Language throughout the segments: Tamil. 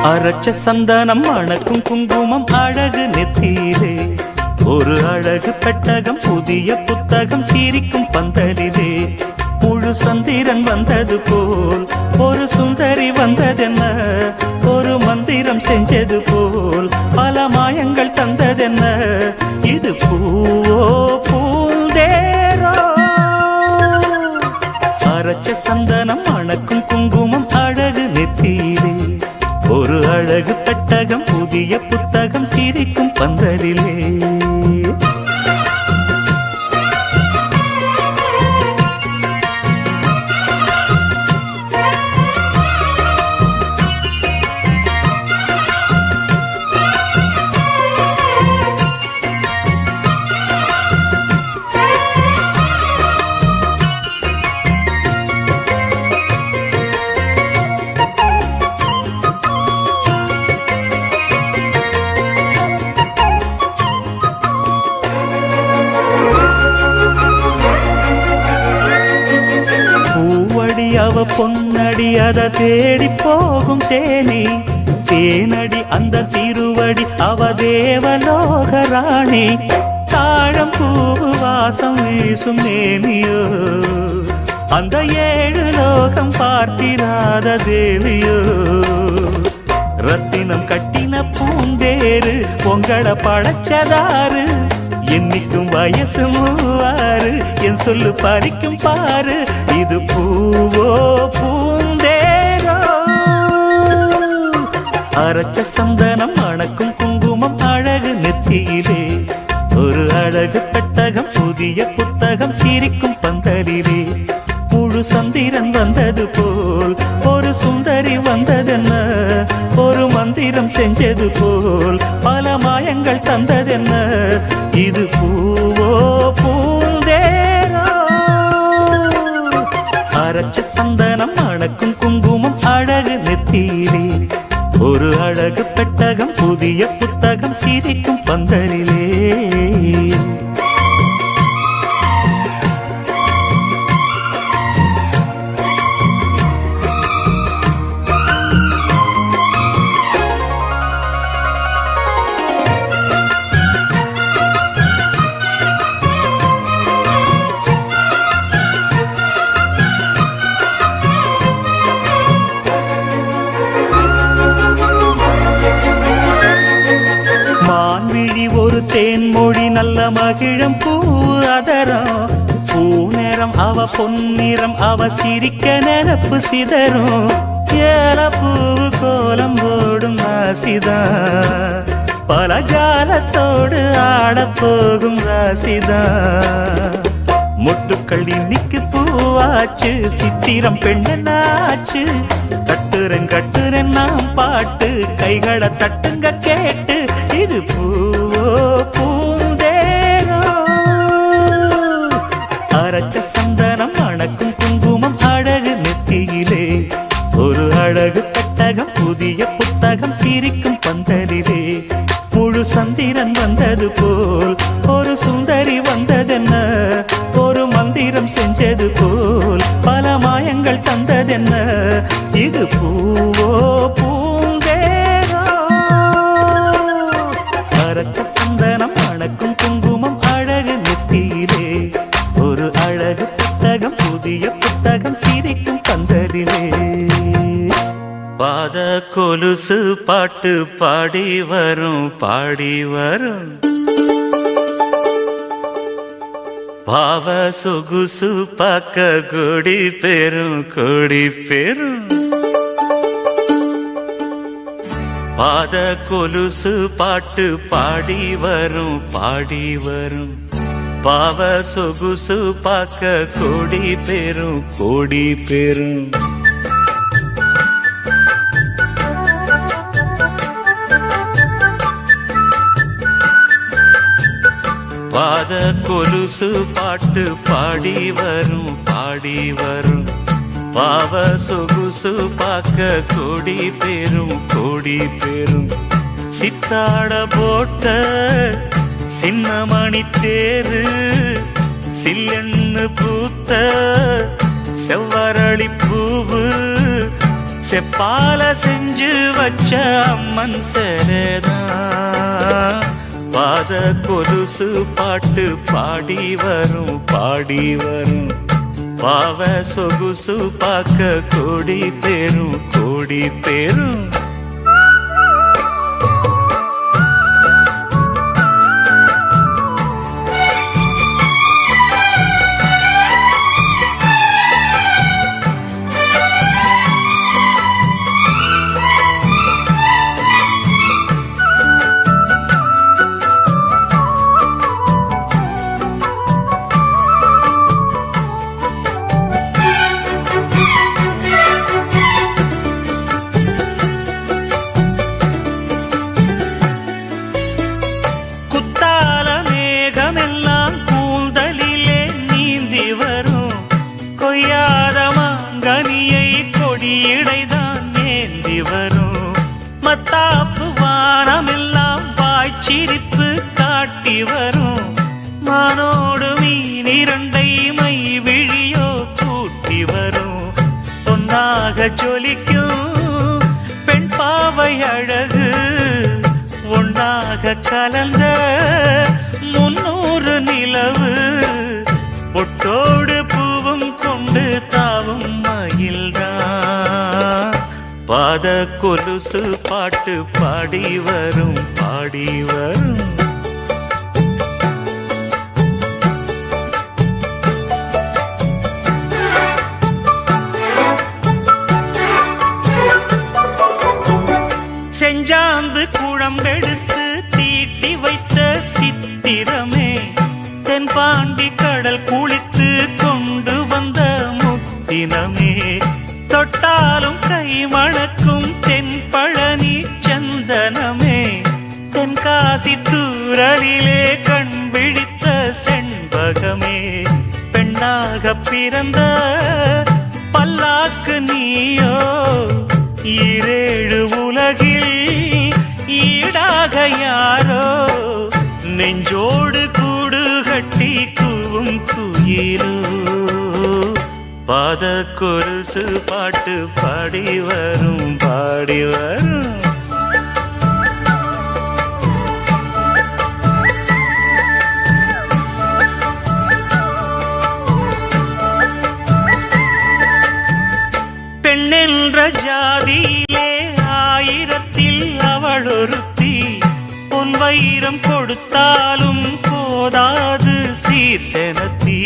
அரைச்ச சந்தனம் மணக்கும் குங்குமம் அழகு நெத்தியிலே ஒரு அழகு பெட்டகம் புதிய புத்தகம் சிரிக்கும் பந்தலிலே முழு சந்திரன் வந்தது போல் ஒரு சுந்தரி வந்ததென்ன ஒரு மந்திரம் செஞ்சது போல் பல மாயங்கள் தந்ததென்ன இது பூவோ பூந்தேரோ அரைச்ச சந்தனம் மணக்கும் குங்குமம் அழகு நெத்தியிலே ஒரு அழகு பெட்டகம் புதிய புத்தகம் சிரிக்கும் பந்தலிலே அவ பொன்னடி அத தேடி போகும் தேனி தேனடி அந்த திருவடி அவ தேவலோக ராணி தாழம் பூவு வாசம் வீசும் நேமியோ அந்த ஏழு லோகம் பார்த்திராத தேவியோ ரத்தினம் கட்டின பூந்தேரு உங்களை படைச்சதாரு என்னைக்கும் வயசு மூவாறு என் சொல்லு பறிக்கும் பாரு இது பூவோ பூந்தேரோ அரைச்ச சந்தனம் மணக்கும் குங்குமம் அழகு நெத்தியிலே ஒரு அழகு பெட்டகம் புதிய புத்தகம் சிரிக்கும் பந்தலிலே முழு சந்திரன் வந்தது போல் ஒரு சுந்தரி வந்ததென்ன ஒரு மந்திரம் செஞ்சது போல் பல மாயங்கள் தந்ததென்ன இது பூவோ பூந்தேரோ அரைச்ச சந்தனம் மணக்கும் குங்குமம் அழகு நெத்தியிலே ஒரு அழகு பெட்டகம் புதிய புத்தகம் சிரிக்கும் பந்தலிலே ஒரு தேன்மொழி நல்ல மகிழம் பூ அதரம் பூநேரம் அவ பொன்னிறம் அவ சிரிக்க நினப்பு சிதறும் ஏல பூவு கோலம் போடும் ராசிதான் பல ஜாலத்தோடு ஆடப்போகும் ராசிதான் மொட்டுக்கள் இன்னைக்கு பூவாச்சு சித்திரம் பெண்ணாச்சு கட்டுறேன் நாம் பாட்டு கைகளை தட்டுங்க கேட்டு இது பூவோ பூந்தேரோ அரைச்ச சந்தனம் மணக்கும் குங்குமம் அழகு நெத்தியிலே ஒரு அழகு பெட்டகம் புதிய புத்தகம் சிரிக்கும் பந்தலிலே முழு சந்திரன் வந்தது போல் ஒரு சுந்தரி வந்ததென்ன ஒரு மந்திரம் செஞ்சது போல் பல மாயங்கள் தந்ததென்ன இது பூவோ பூந்தேரோ அரைச்ச சந்தனம் மணக்கும் குங்குமம் அழகு நெத்தியிலே ஒரு அழகு புத்தகம் புதிய புத்தகம் சிரிக்கும் பந்தலிலே பாத கொலுசு பாட்டு பாடி வரும் பாவ சொகுசு பார்க்க கொடி பெரும் பாத கொலுசு பாட்டு பாடி வரும் பாவ சொகுசு பார்க்க கொடி பெரும் பாத கொலுசு பாட்டு பாடி வரும் பாவ சொகுசு பார்க்க கொடி பெரும் சித்தாட போட்ட சின்னமணி தேரு சில்லெண்ணு பூத்த செவ்வரளி பூவு செப்பால செஞ்சு வச்ச அம்மன் சேலைதான் பாத கொலுசு பாட்டு பாடி வரும் பாடி வரும் பாவ சொகுசு பார்க்க கோடி பேரும் கோடி பேரும் மத்தாப்பு வானமெல்லாம் வாய்ச்சிரிப்பு காட்டி வரும் மானோடு மீன் இரண்டை மை விழியோ கூட்டி வரும் பொன்னாக ஜொலிக்கும் பெண் பாவை அழகு ஒன்னாக கலந்த 300 நிலவு பொட்டோடு பூவும் கொண்டு தாவும் மயில்தான் பாத கொலுசு பாட்டு பாடி வரும் பாடி வரும் செஞ்சாந்து குழம்பெடுத்து தீட்டி வைத்த சித்திரமே தென்பாண்டி கடல் குளித்து கொண்டு வந்த முத்தினமே தொட்டாலும் கை மணக்கும் தென்பழனி சந்தனமே தென்காசி தூரலிலே கண் விழித்த செண்பகமே பெண்ணாக பிறந்த பல்லாக்கு நீயோ 7 உலகில் ஈடாக யாரோ நெஞ்சோடு கூடு கட்டி கூவும் குயிலோ பாத கொலுசு பாட்டு பாடி வரும் பாடி வரும் பெண்ணென்ற ஜாதியிலே 1000ல் அவள் ஒருத்தி பொன் வைரம் கொடுத்தாலும் போதாது சீர்செனத்தி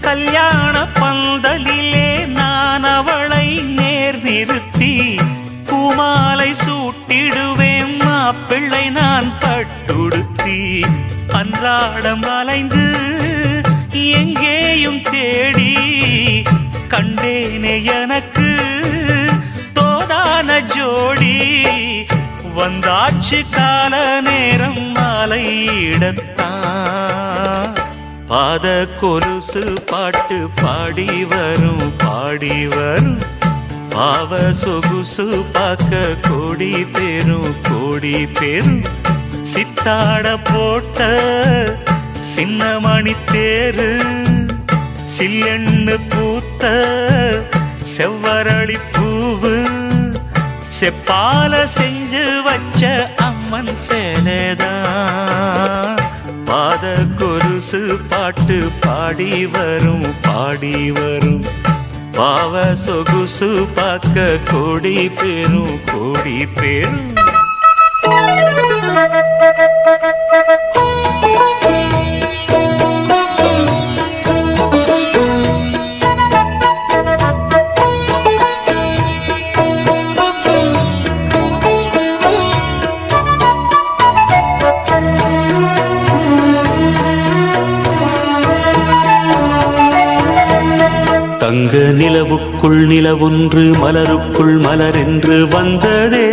கல்யாண பந்தலிலே நான் அவளை நேர் நிறுத்தி பூமாலை சூட்டிடுவேன் மாப்பிள்ளை நான் பட்டுடுத்தி அன்றாடம் அலைந்து எங்கேயும் தேடி கண்டேனே எனக்கு தோதான ஜோடி வந்தாச்சு கால நேரம் மாலையிடத்தான் பாத கொலுசு பாட்டு பாடி வரும் பாடி வரும் பாவ சொகுசு பார்க்க கோடி பேரும் சித்தாட போட்ட சின்ன மணி தேரு சில்லெண்ணு பூத்த செவ்வரளி பூவு செப்பால செஞ்சு வச்ச அம்மன் சேலைதான் பாத கொலுசு பாட்டு பாடி வரும் பாடி வரும் பாவ சொகுசு பார்க்க கோடி பேரும் தங்க நிலவுக்குள் நிலவொன்று மலருக்குள் மலரென்று வந்ததே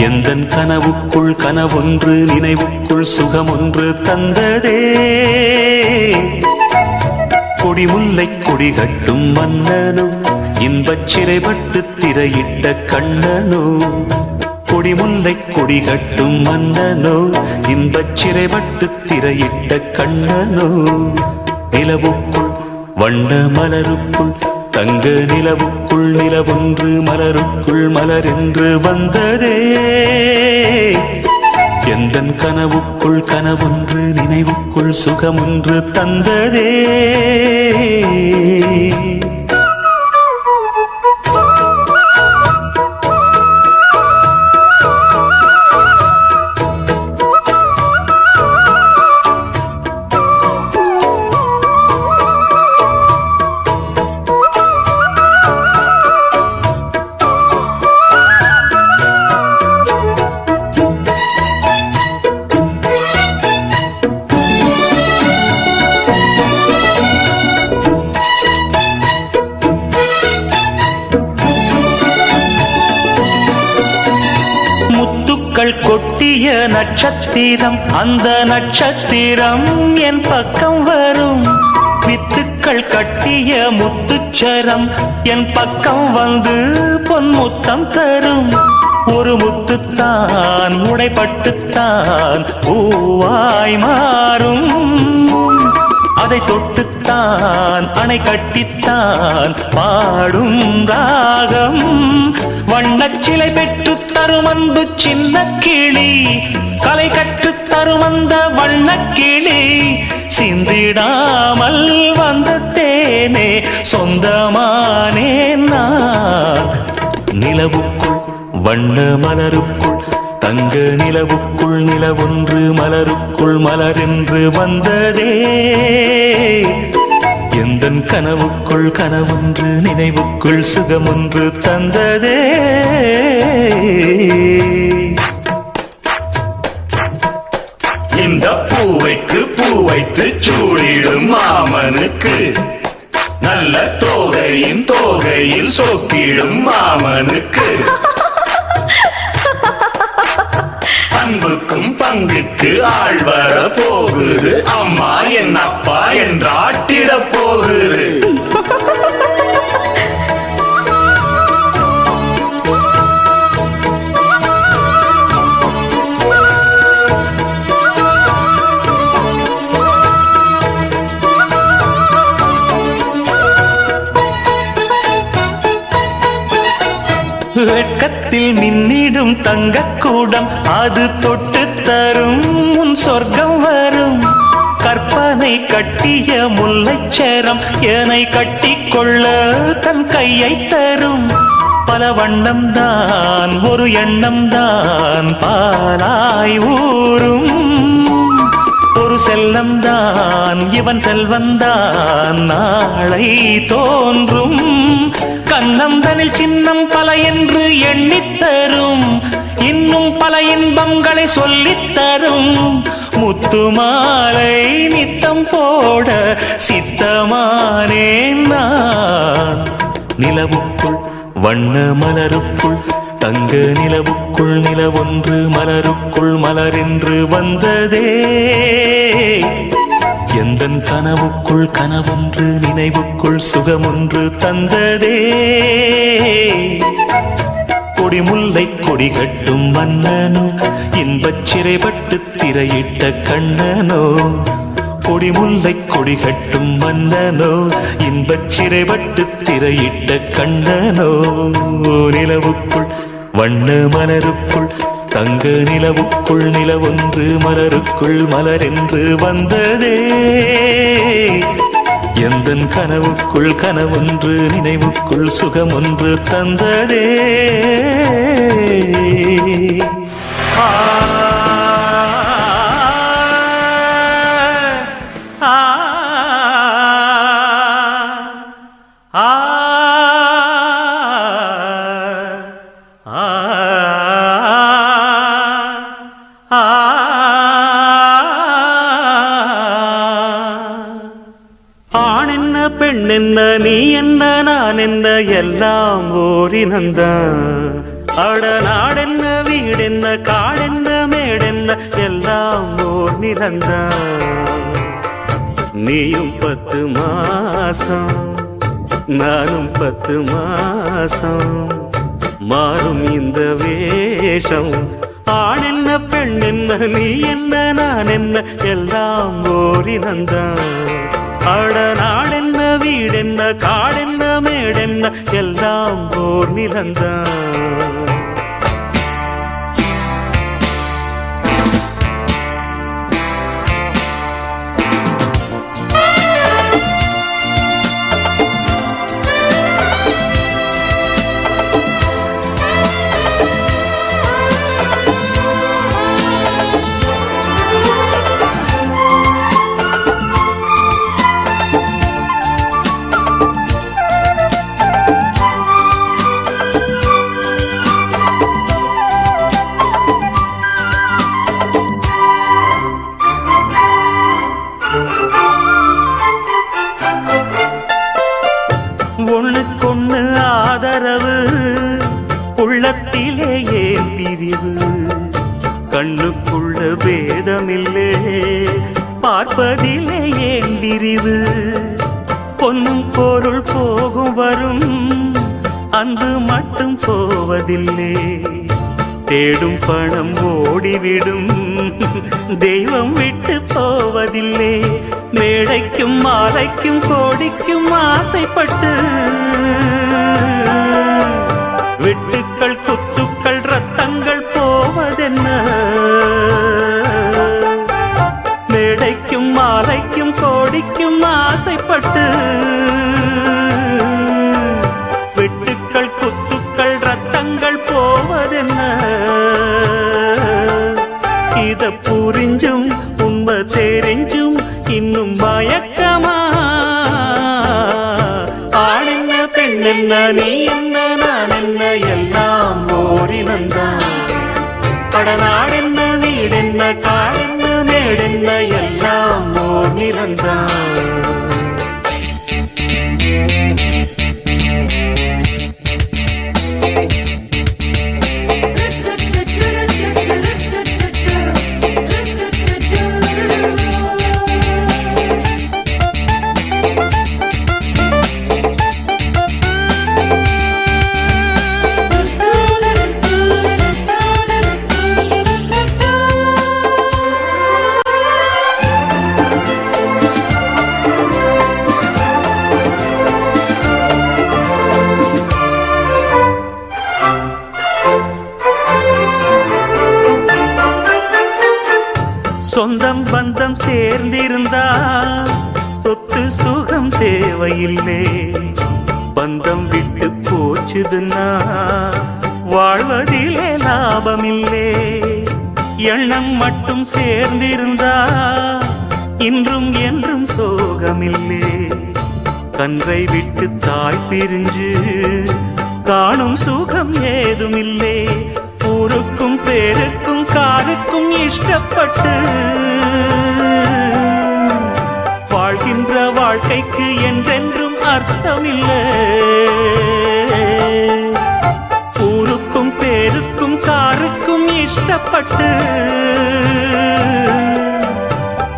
எந்தன் கனவுக்குள் கனவொன்று நினைவுக்குள் சுகமொன்று தந்ததே கொடிமுல்லை கொடி கட்டும் மன்னனோ இன்பச் சிறைப்பட்டு திரையிட்ட கண்ணனோ கொடிமுல்லை கொடி கட்டும் மன்னனோ இன்பச் சிறைப்பட்டு திரையிட்ட கண்ணனோ நிலவுக்குள் வண்ண மலருக்குள் தங்க நிலவுக்குள் நிலவொன்று மலருக்குள் மலரென்று வந்ததே எந்தன் கனவுக்குள் கனவொன்று நினைவுக்குள் சுகமொன்று தந்ததே கொட்டிய நட்சத்திரம் அந்த நட்சத்திரம் என் பக்கம் வரும் வித்துக்கள் கட்டிய முத்துச்சரம் என் பக்கம் வந்து பொன்முத்தம் தரும் ஒரு முத்துத்தான் உடைப்பட்டுத்தான் பூவாய் மாறும் அதை தொட்டுத்தான் அணை கட்டித்தான் பாடும் ராகம் வண்ணச்சிலை பெற்று தரும் அன்பு சின்ன கிளி கலை கற்றுத் தரும் அந்த வண்ணக்கிளி சிந்திடாமல் வந்த தேனே சொந்தமானே நான் நிலவுக்குள் வண்ண மலருக்குள் தங்க நிலவுக்குள் நிலவொன்று மலருக்குள் மலரென்று வந்ததே எந்தன் கனவுக்குள் கனவொன்று நினைவுக்குள் சுகமொன்று தந்ததே இந்த பூவைக்கு பூவைத்து சூடிடும் மாமனுக்கு நல்ல தோகையின் தோகையில் சோக்கிடும் மாமனுக்கு அன்புக்கும் பங்குக்கு ஆள் வர போகுது அம்மா என் அப்பா என்றாட்டிட போகுது வெட்கத்தில் மின்னிடும் தங்கக்கூடம் அது தொட்டு தரும் உன் சொர்க்கம் வரும் கற்பனை கட்டிய முல்லைச்சரம் என்னை கட்டிக்கொள்ள தன் கையை தரும் பல வண்ணம் தான் ஒரு எண்ணம் தான் பாலாய் ஊரும் ஒரு செல்லம் தான் இவன் செல்வந்தான் நாளை தோன்றும் கண்ணந்தனில் சின்னம் பல என்று எண்ணித்தரும் இன்னும் பல இன்பங்களை சொல்லித்தரும் முத்துமாலை நித்தம் போட சித்தமானேன் நான் நிலவுக்குள் வண்ண மலருக்குள் தங்க நிலவுக்குள் நிலவொன்று மலருக்குள் மலரென்று வந்ததே எந்தன் கனவுக்குள் கனவொன்று நினைவுக்குள் சுகமொன்று தந்ததே கொடிமுல்லை கொடி கட்டும் மன்னனோ இன்பச் சிறைப்பட்டு திரையிட்ட கண்ணனோ கொடிமுல்லை கொடி கட்டும் மன்னனோ இன்பச் சிறைப்பட்டு திரையிட்ட கண்ணனோ நிலவுக்குள் வண்ண மலருக்குள் தங்க நிலவுக்குள் நிலவொன்று மலருக்குள் மலரென்று வந்ததே எந்தன் கனவுக்குள் கனவொன்று நினைவுக்குள் சுகமொன்று தந்ததே ஆ ஆ ஆ ஆணென்ன பெண்ணென்ன நீ என்ன நான் என்ன எல்லாம் ஓரினந்தான் அட நாடென்ன வீடென்ன காடென்ன மேடென்ன எல்லாம் ஓர் நிலந்தான் நீயும் 10 மாசம் நானும் 10 மாசம் மாறும் இந்த வேஷம் ஆணென்ன பெண்ணென்ன நீ என்ன நான் என்ன எல்லாம் ஓரினந்தான் அட நாடென்ன வீடென்ன காடென்ன மேடென்ன எல்லாம் ஓர் நிலந்தான். ஒண்ணுக்கொண்ணு ஆதரவு உள்ளத்திலே ஏன் பிரிவு கண்ணுக்குள்ள பேதமில்லே பார்ப்பதிலே ஏன் விரிவு பொன்னும் பொருள் போகும் வரும் அன்பு மட்டும் போவதில்லை தேடும் பணம் ஓடிவிடும் தெய்வம் விட்டு போவதில்லை மேடைக்கும் மாலைக்கும் கோடிக்கும் ஆசைப்பட்டு வெட்டுக்கள் குத்துக்கள் ரத்தங்கள் போவதென்ன மேடைக்கும் மாலைக்கும் கோடிக்கும் ஆசைப்பட்டு வெட்டுக்கள் குத்துக்கள் ரத்தங்கள் போவதென்ன இத புரிஞ்சும் உண்மை தெரிஞ்சும் இன்னும் மயக்கமா ஆணென்ன பெண்ணென்ன நீ என்ன நான் என்ன எல்லாம் ஓரினந்தான் கடநாடென்ன வீடென்ன காடென்ன மேடென்ன எல்லாம் ஓர் நிலந்தான். சொந்தம் பந்தம் சேர்ந்திருந்தா சொத்து சுகம் தேவையில்லை பந்தம் விட்டு போச்சுதுன்னா வாழ்வதிலே லாபமில்லை எண்ணம் மட்டும் சேர்ந்திருந்தா இன்றும் என்றும் சோகமில்லை கன்றை விட்டு தாய் பிரிஞ்சு காணும் சுகம் ஏதுமில்லை ஊருக்கும் பேருக்கும் காருக்கும் இஷ்டப்பட்டு வாழ்கின்ற வாழ்க்கைக்கு என்றென்றும் அர்த்தமில்லை ஊருக்கும் பேருக்கும் காருக்கும் இஷ்டப்பட்டு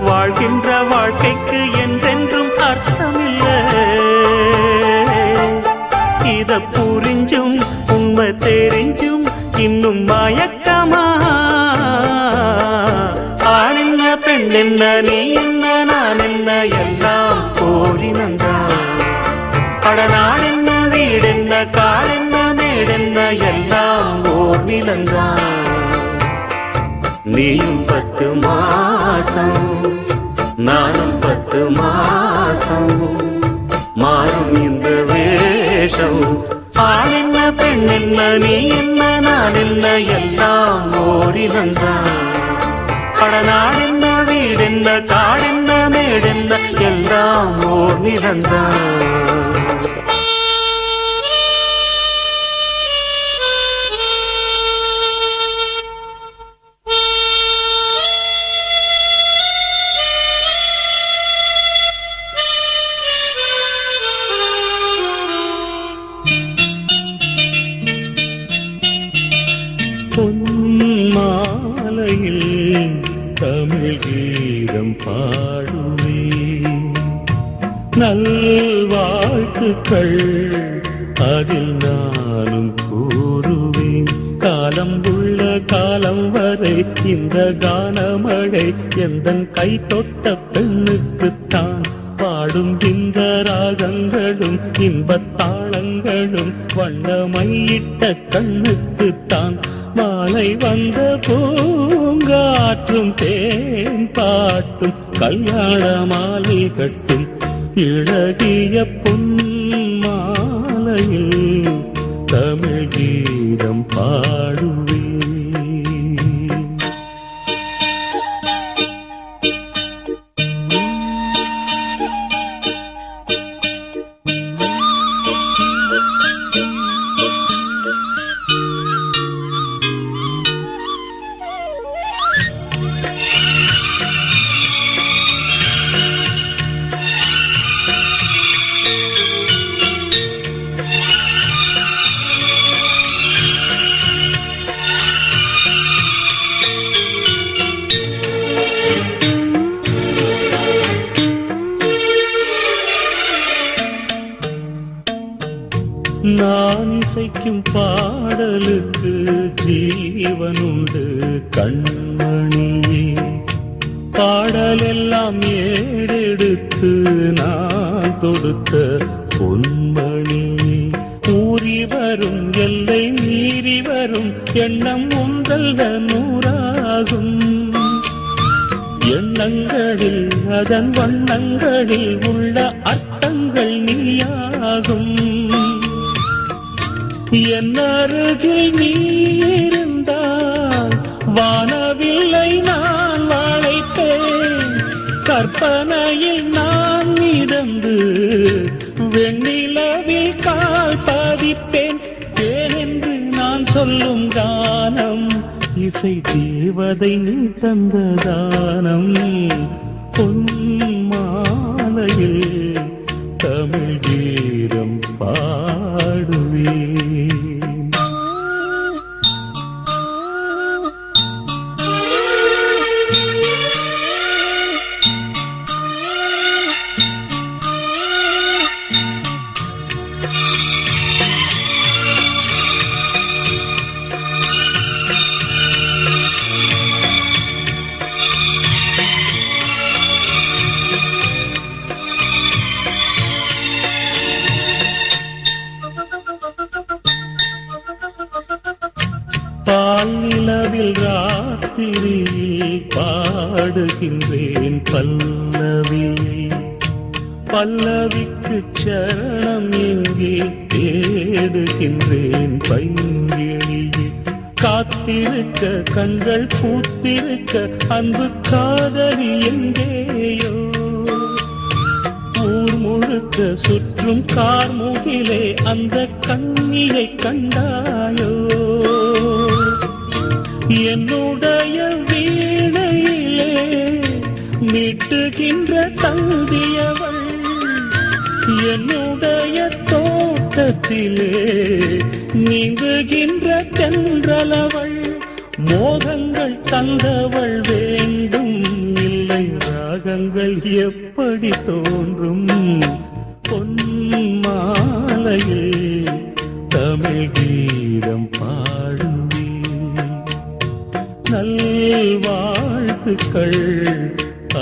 வாழ்கின்ற வாழ்க்கைக்கு என்றென்றும் அர்த்தமில்லை இத புரிஞ்சும் உண்மை தெரிஞ்சும் இன்னும் மயக்கமா ஆணென்ன பெண்ணென்ன நீ என்ன நான் என்ன எல்லாம் ஓரினந்தான் கடநாடென்ன வீடென்ன காடென்ன மேடென்ன எல்லாம் ஓர் நிலந்தான். நீயும் 10 மாசம் நானும் 10 மாசம் மாறும் இந்த வேஷம் ஆணென்ன பெண்ணென்ன நீ என்ன நான் என்ன எல்லாம் ஓரினந்தான் கடநாடென்ன வீடென்ன காடென்ன மேடென்ன எல்லாம் ஓர் நிலந்தான். பொன்மாலையில் தமிழ் கீதம் பாடுவே நல்வாழ்த்துக்கள் அதில் நானும் கூறுவேன் காலம் உள்ள காலம் வரை இந்த கானமழை எந்தன் கை தொட்ட பெண்ணுக்குத்தான் பாடும் இந்த ராகங்களும் இன்பத்தாளங்களும் வண்ணமையிட்ட கண்ணுக்குத்தான் மாலை வந்த பூங்காற்றும் தேன் பாட்டும் கல்யாண மாலை கட்டும் இழகிய பொன் மாலையில் தமிழ் கீதம் பாடுவே. நான் இசைக்கும் பாடலுக்கு ஜீவனுண்டு கண்மணியே, பாடலெல்லாம் ஏடெடுத்து நான் தொடுத்த பொன்மணியே. ஊறி வரும் எல்லை மீறி வரும் எண்ணம் உங்கள் நூறாகும். எண்ணங்களில் அதன் வண்ணங்களில் உள்ள அர்த்தங்கள் நீயாகும். என் அருகில் நீ இருந்தால் வானவில்லை நான் வளைப்பேன். கற்பனையில் நான் மிதந்து வெண்ணிலவில் கால் பதிப்பேன். ஏனென்று நான் சொல்லும் கானம் இசை தேவதை நீ தந்த தானம். பொன் மாலையில் தமிழ் கீதம் பாடுவே. பால் நிலவில் ராத்திரியில் பாடுகின்றேன் பல்லவி. பல்லவிக்கு சரணம் எங்கே தேடுகின்றேன் பைங்கிழி. காத்திருக்க கண்கள் பூத்திருக்க அன்பு காதலி எங்கேயோ. ஊர் முழுக்க சுற்றும் கார்முகிலே அந்த கண்ணியை கண்டாயோ. என்னுடைய வீணையிலே மீட்டுகின்ற தந்தியவள். என்னுடைய தோட்டத்திலே நீங்குகின்ற தென்றலவள். மோகங்கள் தந்தவள் வேண்டும் இல்லை ராகங்கள் எப்படி தோன்றும். பொன் மாலையில் தமிழ் கீதம் பாடுவே. நல்வாழ்த்துக்கள்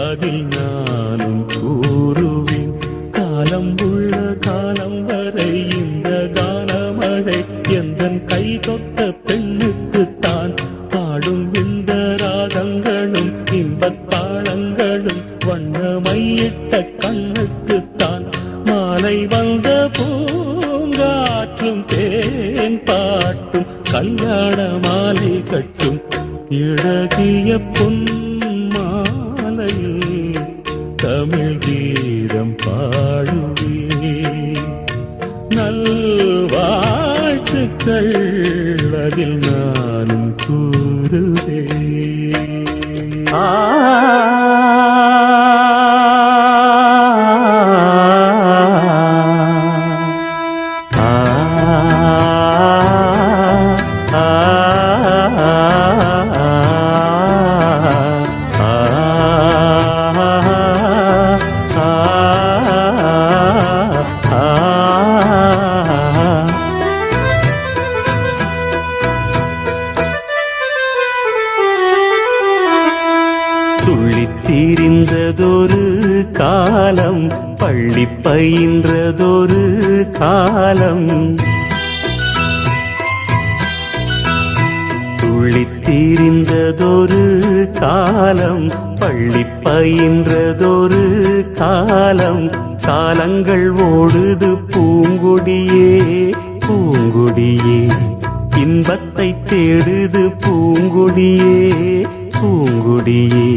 அதில் நானும் கூறுவேன். காலம் உள்ள காலம் வரை இந்த கானமழை எந்தன் கை தொட்ட பெண்ணுக்குத்தான். பாடும் இந்த ராகங்களும் இன்பத்தாளங்களும் வண்ணமையிட்ட கண்ணுக்குத்தான். மாலை வந்த பூங்காற்றும் தேன் பாட்டும் கல்யாண மாலை கட்டும் இழகிய பொன் மாலையில் தமிழ் கீதம் பாடுவே. நல்வாழ்த்துக்கள் அதில் நானும் கூறுவே. துள்ளித் திரிந்ததொரு காலம் பள்ளி பயின்றதொரு காலம் துள்ளித் திரிந்ததொரு காலம் பள்ளி பயின்றதொரு காலம் காலங்கள் ஓடுது பூங்கொடியே பூங்கொடியே இன்பத்தை தேடுது பூங்கொடியே பூங்கொடியே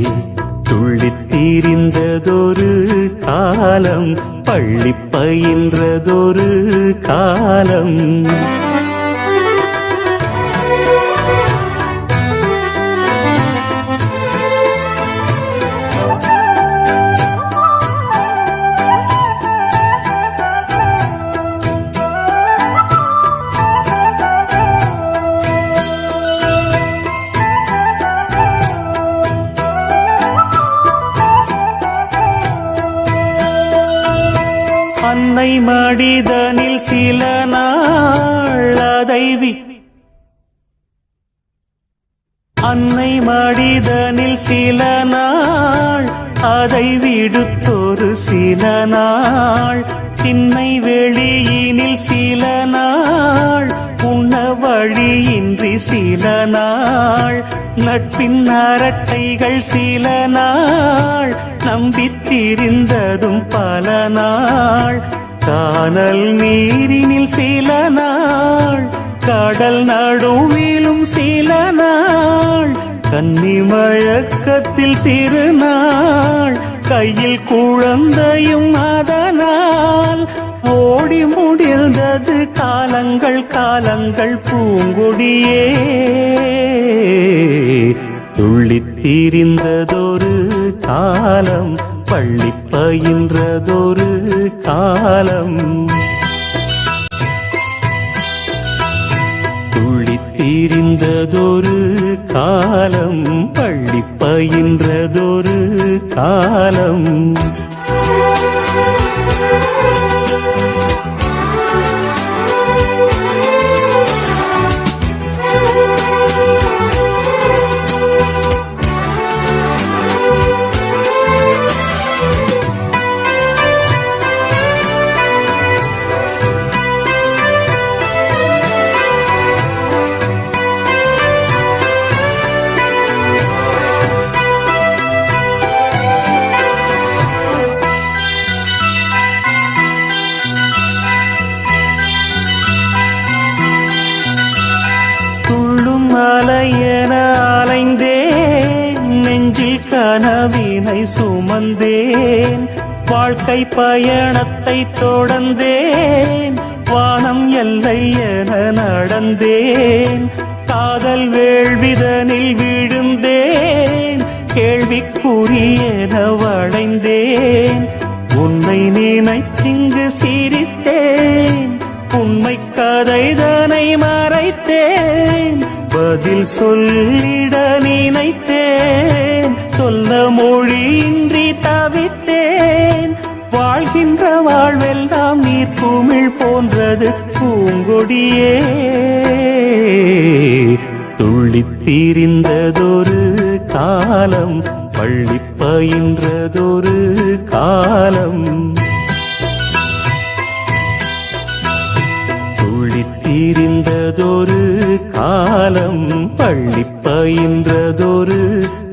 துள்ளித் திரிந்ததொரு காலம் பள்ளி பயின்றதொரு காலம் அன்னை மடிதனில் சில நாள் அன்னை மடிதனில் சில நாள் அதை விடுத்தொரு சில நாள் திண்ணை வெளியினில் சில நாள் உண்ண வழியின்றி சில நாள் நட்பின் அரட்டைகள் சில நாள் நம்பித்திருந்ததும் பல நாள் கானல் நீரினில் சில நாள் கடல் நடுவிலும் சில நாள் கன்னி மயக்கத்தில் திருநாள் கையில் குழந்தையும் அதனால் ஓடி முடிந்தது காலங்கள் காலங்கள் பூங்கொடியே துள்ளித் திரிந்ததொரு காலம் பள்ளி பயின்றதொரு காலம் துள்ளித் திரிந்ததொரு காலம் பள்ளி பயின்றதொரு காலம் அலையென அலைந்தேன் நெஞ்சில் கனவினை சுமந்தேன் வாழ்க்கை பயணத்தை தொடர்ந்தேன் வானம் எல்லை என நடந்தேன் காதல் வேள்விதனில் விழுந்தேன் கேள்விக்குரியென வளைந்தேன் உன்னை நினைத்திங்கு சிரித்தேன் உண்மை கதைதனை மறைத்தேன் பதில் சொல்லிட நினைத்தேன் சொல்ல மொழியின்றி தவித்தேன் வாழ்கின்ற வாழ்வெல்லாம் நீர் குமிழ் போன்றது பூங்கொடியே துள்ளித் திரிந்ததொரு காலம் பள்ளி பயின்றதொரு காலம் துள்ளித் திரிந்ததொரு காலம் பள்ளி பயின்றதொரு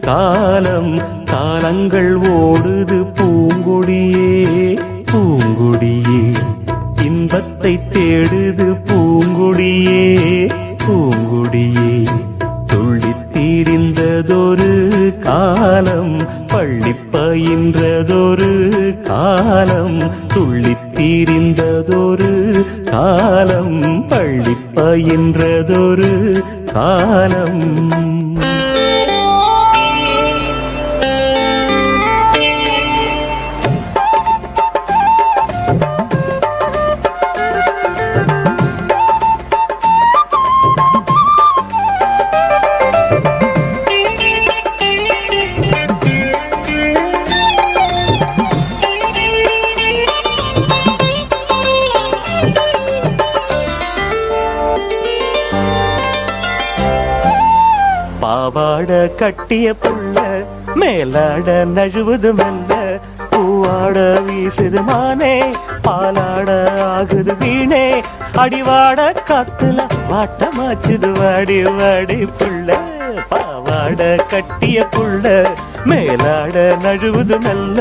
காலம் காலங்கள் ஓடுது பூங்கொடியே பூங்கொடியே இன்பத்தை தேடுது பூங்கொடியே பூங்கொடியே துள்ளித் திரிந்ததொரு காலம் பள்ளி பயின்றதொரு காலம் துள்ளித் திரிந்ததொரு காலம் பள்ளி பயின்றதொரு காலம் பாவாட கட்டிய புள்ள மேலாட நழுவுது மெல்ல பூவாட பூவாட வீசுது மானே பாலாட ஆகுது வீணே அடிவாட காத்துல வாட்டமாச்சுது வாடி வாடி புள்ள பாவாட கட்டிய புள்ள மேலாட நழுவுது நல்ல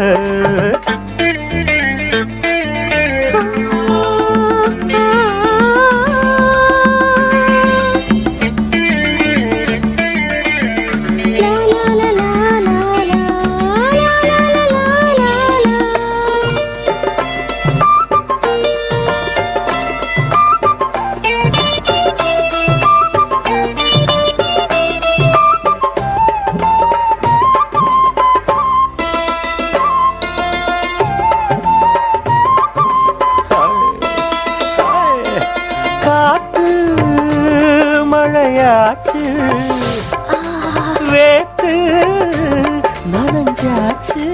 மழையாச்சு வேத்து நனைஞ்சாச்சு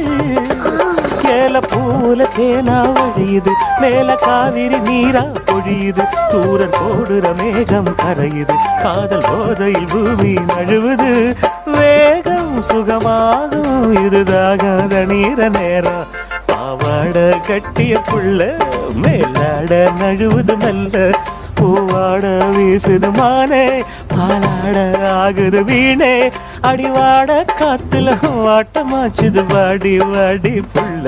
கேல பூல தேனா வழியுது மேல காவிரி நீரா பொழியுது தூரல் போடுற மேகம் கரையுது காதல் போதையில் பூமி நழுவுது வேகம் சுகமாகும் இதுதாக நீர நேரம் பாவாட கட்டிய புள்ள மேலாட நழுவுது மெல்ல பூவாட வீசுது மானே பாலாட ஆகுது வீணே அடிவாட காத்துல வாட்டமாச்சுது வாடி வாடி புள்ள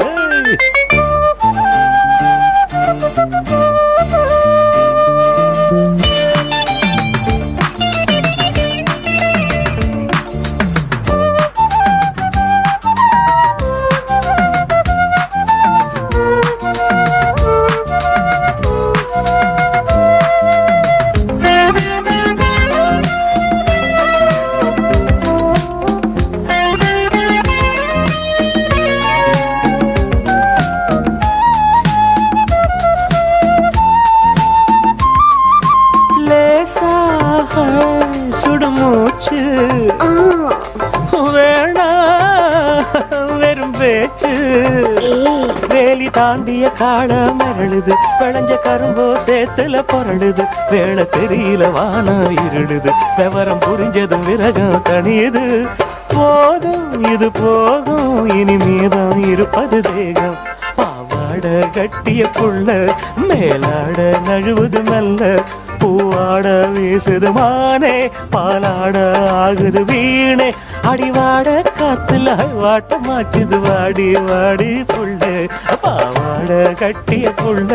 சுடுமூச்சு வேணா வெறும் பேச்சு வேலி தாண்டிய கால மரழுது விளைஞ்ச கரும்போ சேத்துல பொரழுது வேலை தெரியல வானம் இருடுது விவரம் புரிஞ்சதும் விரகம் தனியுது போதும் இது போகும் இனி மீதம் இருப்பது தேகம் பாவாட கட்டிய புள்ள மேலாட நழுவுது மெல்ல பூவாட வீசுது மானே பாலாட ஆகுது வீணே அடிவாட காத்துல வாட்டமாச்சுது வாடி வாடி புள்ள பாவாட கட்டிய புள்ள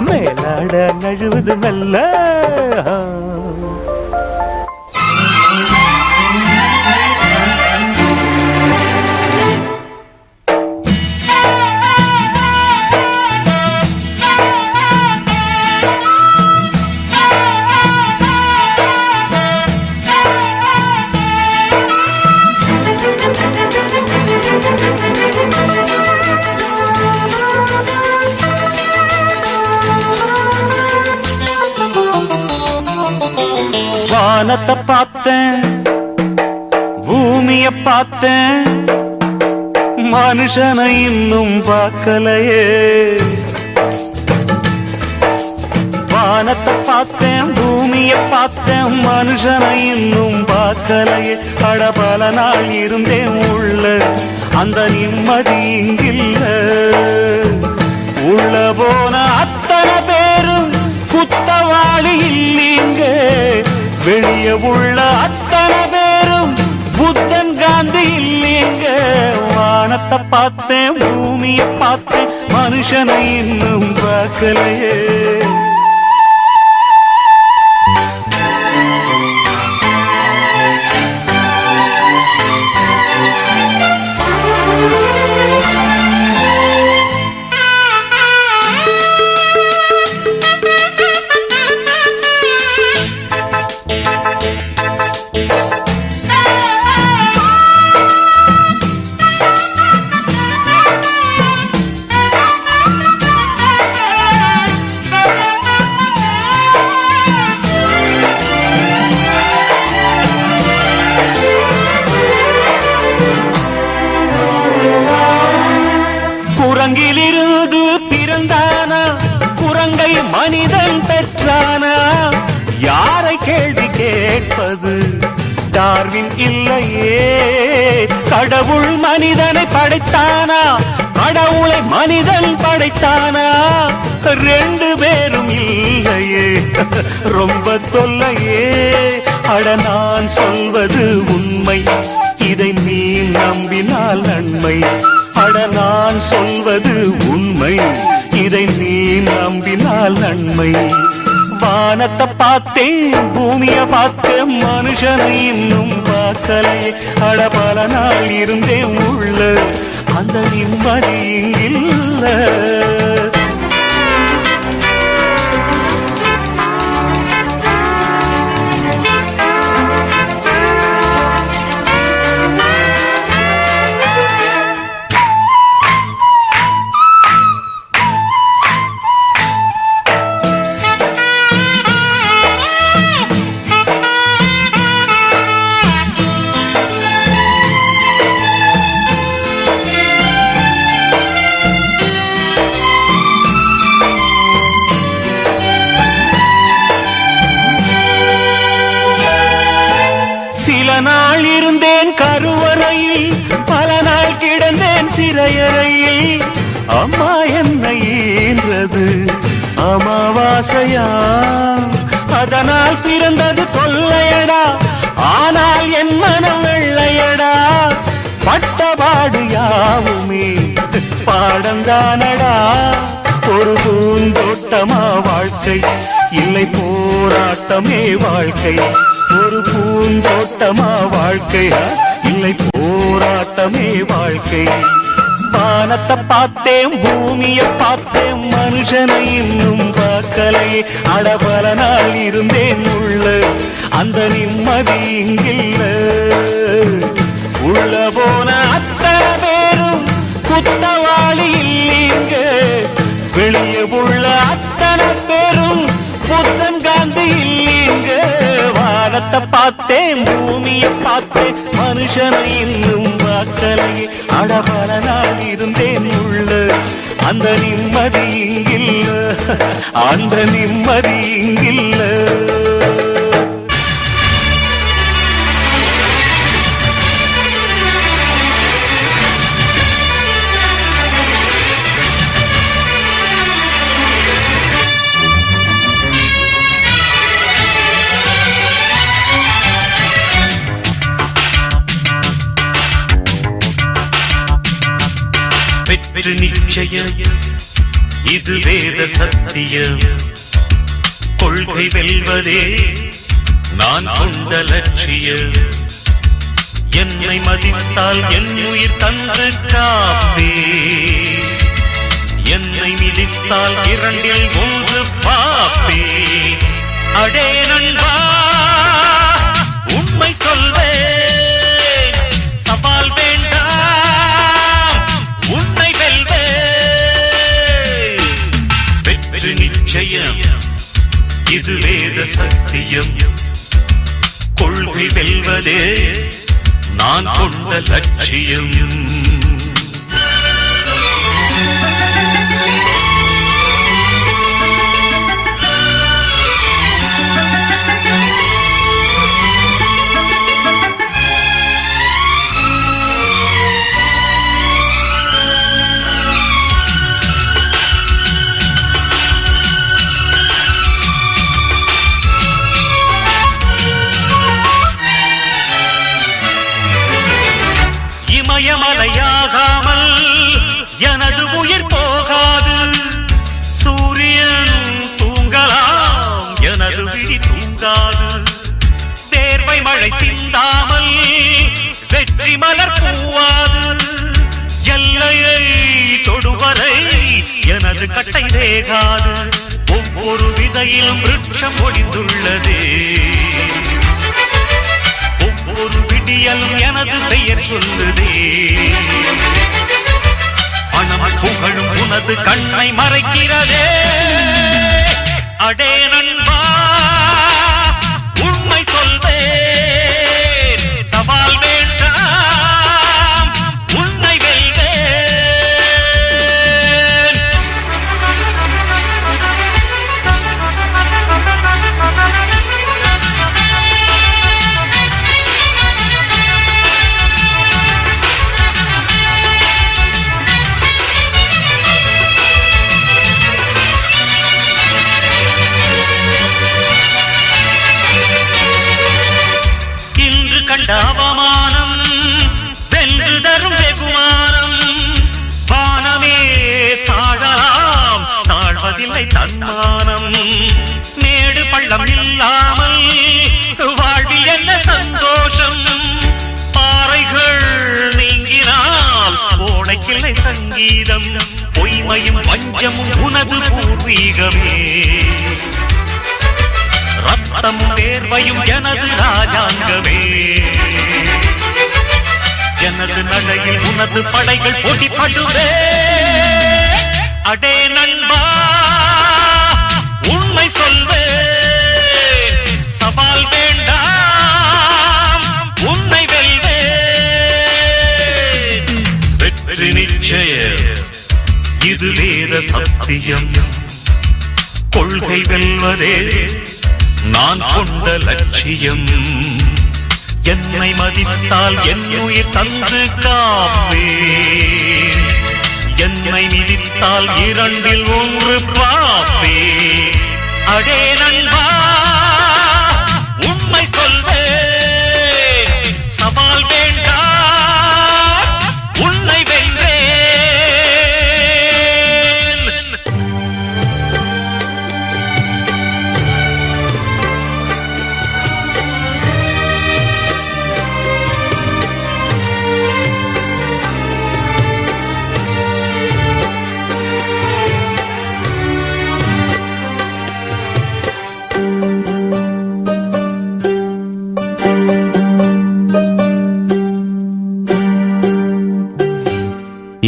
மேலாட நழுவுது மெல்ல வானத்தை பார்த்தேன் பூமிய பார்த்தேன் மனுஷனை இன்னும் பார்க்கலையே வானத்தை பார்த்தேன் பூமிய பார்த்தேன் மனுஷனை இன்னும் பார்க்கலையே அட பல நாள் இருந்தேன் உள்ள அந்த நிம்மதி இங்கில்ல உள்ள போன அத்தனை பேரும் குத்தவாளி இல்லீங்க வெளிய உள்ள அத்தனை பேரும் புத்தன் காந்தி இல்லீங்க வானத்தை பார்த்தேன் பூமிய பார்த்தேன் மனுஷனை இன்னும் பார்க்கலையே குரங்கிலிருந்து பிறந்தானா குரங்கை மனிதன் பெற்றானா யாரை கேள்வி கேட்பது டார்வின் இல்லையே கடவுள் மனிதனை படைத்தானா கடவுளை மனிதன் படைத்தானா ரெண்டு பேரும் இல்லையே ரொம்ப தொல்லையே அட நான் சொல்வது உண்மை இதை நீ நம்பினால் நன்மை அட நான் சொல்வது உண்மை இதை நீ நம்பினால் நன்மை வானத்தை பார்த்தேன் பூமிய பார்த்தேன் மனுஷனை இன்னும் பார்க்கலையே அட பல நாள் இருந்தேன் உள்ள அந்த நிம்மதி இல்ல நாள் இருந்தேன் கருவறையில் பல நாள் கிடந்தேன் சிறையறையில் அம்மா என்னை ஈன்றது அமாவாசையா அதனால் பிறந்தது தொல்லையடா ஆனால் என் மனம் வெள்ளையடா பட்டபாடு யாவுமே பாடந்தானடா ஒரு பூந்தோட்டமா வாழ்க்கை இல்லை போராட்டமே வாழ்க்கை ஒரு பூந்தோட்டமா வாழ்க்கையா இல்லை போராட்டமே வாழ்க்கை வானத்தை பார்த்தேன் பூமிய பார்த்தேன் மனுஷனை இன்னும் பார்க்கலையே அடபல நாள் இருந்தேன் உள்ள அந்த நிம்மதி இங்கில்ல உள்ள போன அத்தனை பேரும் குத்தவாளி இல்லீங்க வெளியே உள்ள அத்தனை பேரும் புத்தன் காந்தி இல்லீங்க வானத்தை பார்த்தேன் பூமியை பார்த்தேன் மனுஷனை இன்னும் பார்க்கலையே அடபல நாள் இருந்தேன் உள்ள அந்த நிம்மதி இங்கில்ல அந்த நிம்மதி இங்கில்ல வெற்றி நிச்சயம் இது வேத சத்தியம் கொள்கை வெல்வதே நான் கொண்ட லட்சியம் என்னை மதித்தால் என் உயிர் தந்து காப்பே என்னை மிதித்தால் இரண்டில் ஒன்று பாப்பே அடே நண்பா உண்மை சொல்வேன் சவால் வேண்டாம் உன்னை வெல்வே வெற்றி நிச்சயம் இது வேத சத்தியம் கொள்கை வெல்வதே நான் கொண்ட லட்சியம் மலையாகாமல் எனது உயிர் போகாது சூரியன் தூங்கலாம் எனது விழி தூங்காது தேர்வை மழை சிந்தாமல் வெற்றி மலர் பூவாது எல்லையை தொடுவரை எனது கட்டை வேகாது ஒவ்வொரு விதையிலும் விருட்சம் ஒளிந்துள்ளதே ஒரு விடியலும் எனது பெயர் சொல்லுதே பணம் புகழும் உனது கண்ணை மறைக்கிறதே அடே நண்பா உண்மை சொல்வேன் சவால் வேண்டாம் உன்னை வெல்வேன் அவமானம் வென்று தரும் வெகுமானம் வானமே தாழலாம் தாழ்வதில்லை தன்மானம் மேடு பள்ளம் இல்லாமல் வாழ்வில் என்ன சந்தோஷம் பாறைகள் நீங்கினால் கோடைக்கில்லை சங்கீதம் பொய்மையும் வஞ்சமும் உனது பூர்வீகமே ரத்தமும் வேர்வையும் எனது ராஜாங்கமே எனது நடையில் உனது படைகள் போட்டிப்படுவே அடே நண்பா உண்மை சொல்வே சவால் வேண்டாம் உன்னை வெல்வே வெற்றி நிச்சயம் இது வேத சத்தியம் கொள்கை வெல்வதே நான் கொண்ட லட்சியம் என்னை மதித்தால் என் உயிர் தந்து காப்பேன் என்னை மிதித்தால் இரண்டில் ஒன்று பார்ப்பேன் அடே நண்பா உண்மை சொல்வே சவால் வேண்டாம் உன்னை வெல்வேன்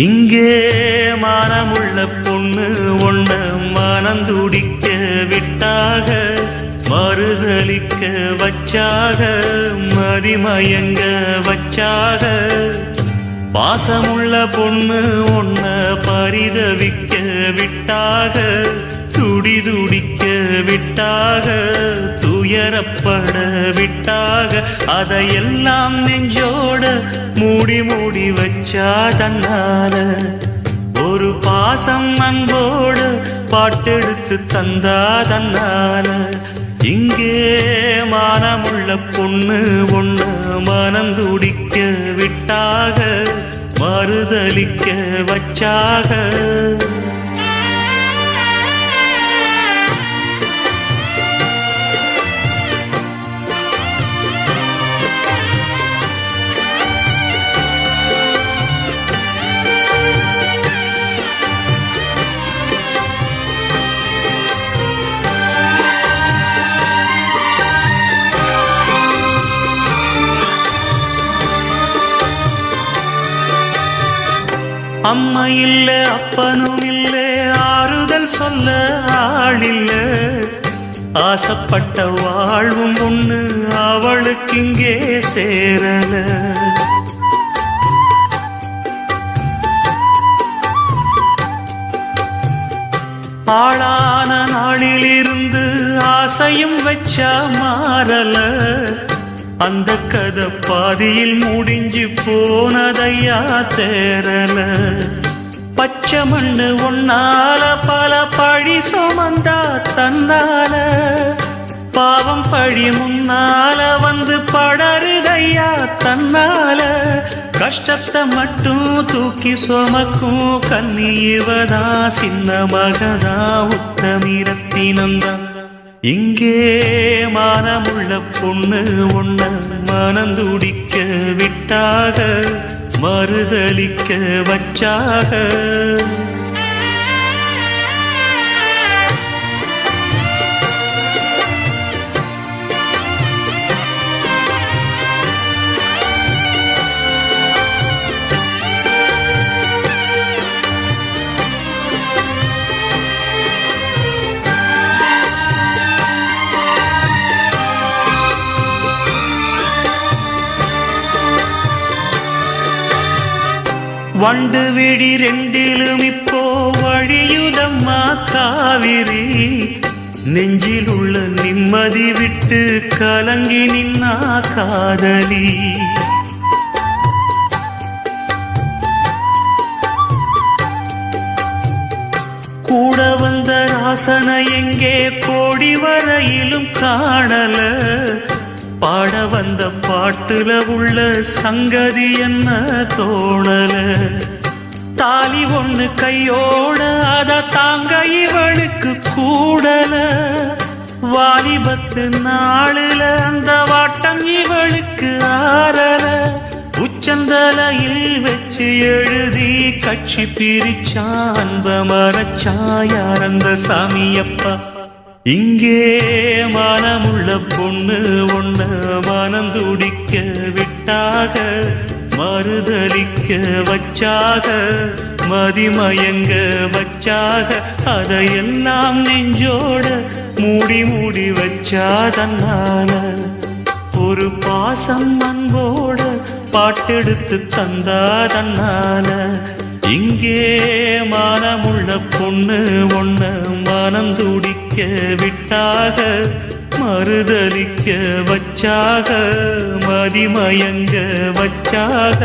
இங்கே மனமுள்ள பொண்ணு ஒண்ண மனந்துடிக்க விட்டாக மறுதலிக்க வச்சாக மதிமயங்க வச்சாக பாசமுள்ள பொண்ணு ஒண்ண பரிதவிக்க விட்டாக துடிதுடிக்க விட்டாக துயரப்பட விட்டாக அதையெல்லாம் நெஞ்சோட மூடி மூடி வச்சா தன்னால ஒரு பாசம் அன்போடு பாட்டெடுத்து தந்தா தன்னால இங்கே மானமுள்ள பொண்ணு ஒண்ணு மனந்துடிக்க விட்டாக மறுதலிக்க வச்சாக அம்மா இல்ல அப்பனும் இல்ல ஆறுதல் சொல்ல ஆளில்ல ஆசைப்பட்ட வாழ்வும் ஒண்ணு அவளுக்கு இங்கே சேரல ஆளான நாளிலிருந்து ஆசையும் வச்சா மாறல அந்த கதை பாதியில் முடிஞ்சு போனதையா தேரல பச்சை மண்ணு ஒன்னால பல பழி சுமந்தா தன்னால பாவம் பழி முன்னால வந்து படருதையா தன்னால கஷ்டத்தை மட்டும் தூக்கி சுமக்கும் கண்ணீவதா சின்ன மகதா உத்தமிரத்தினந்தா இங்கே மானமுள்ள பொண்ணு ஒண்ண மனந்துடிக்க விட்டாக மறுதலிக்க வச்சாக வண்டு விடி ரெண்டிலும் இப்போ வழியுதம்மா காவிரி நெஞ்சில் உள்ள நிம்மதி விட்டு கலங்கி நின்னா காதலி கூட வந்த ராசனை எங்கே கோடி வரையிலும் காணல பாட வந்த பாட்டுல உள்ள சங்கதி என்ன தோணல தாலி ஒண்ணு கையோட அத தாங்க இவளுக்கு கூடல வாலிபத்து நாளுல அந்த வாட்டம் இவளுக்கு ஆறல உச்சந்தலையில் வச்சு எழுதி கட்சி பிரிச்சான் அன்ப மரச்சாயார் அந்த சாமியப்பா இங்கே மனமுள்ள பொண்ணு ஒண்ண மனம் துடிக்க விட்டாக மறுதலிக்க வச்சாக மதிமயங்க வச்சாக அதையெல்லாம் நெஞ்சோட மூடி மூடி வச்சாதன்னால ஒரு பாசம் அன்போட பாட்டெடுத்து தந்தாதன்னால இங்கே மனமுள்ள பொண்ணு ஒண்ண மனம் துடிக்க விட்டாக மறுதலிக்க வச்சாக மதிமயங்க வச்சாக